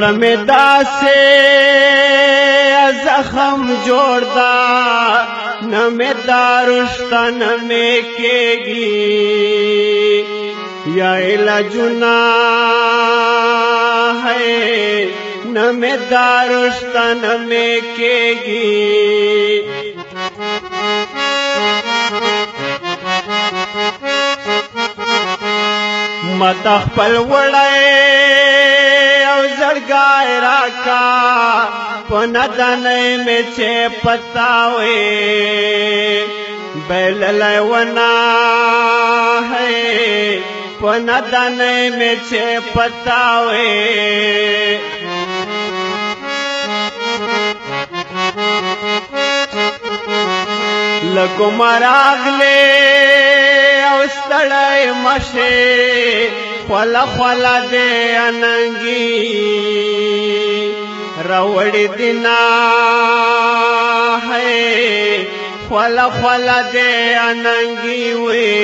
زړه مې داسې زخم جوړ دا نه مې دارشته نه مې کېږي یا علاجونه ہے نه مې دارشته نه مې کېږي مت خپل وړی او زړګی راکا په ندنۍ مې چې پتاوې بللی ونه ہے په ندنۍ مې چې پتاوې لکو مراغلې او ستړی مشې خوله خوله دې اننګي راوړې دینا ہے خوله خوله دې اننګي وې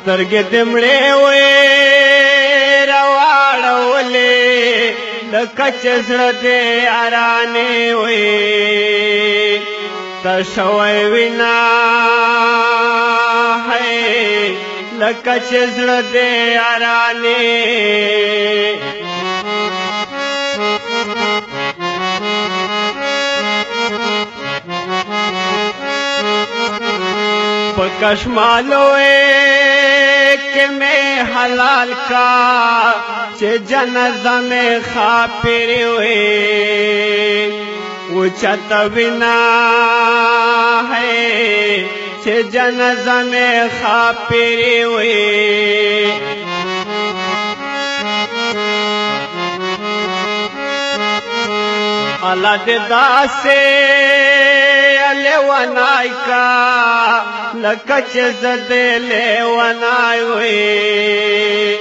سترګې دې مړې وې راواړولې لکه چې زړه دې ارانې وې تشوی وینا ہے لکه چې زړه دې ارانې په کشمالو کہ میں حلال کا چه جنازہ میں خاپری ہوئے اوچت بنا ہے چه جنازہ میں خاپری ہوئے اللہ ددا سے لیونای کا لکه چې زده لیونای وې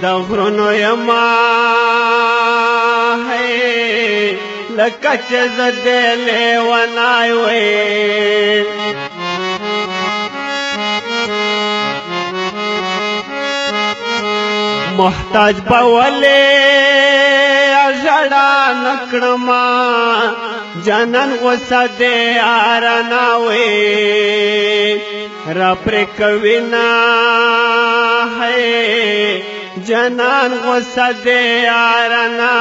د غرونو یما ہے لکه چې زده لیونای وې محتاج بولې ژړا نکړما جانان غصه دې آرانا وې را پر کوینا ہے جانان غصه دې آرانا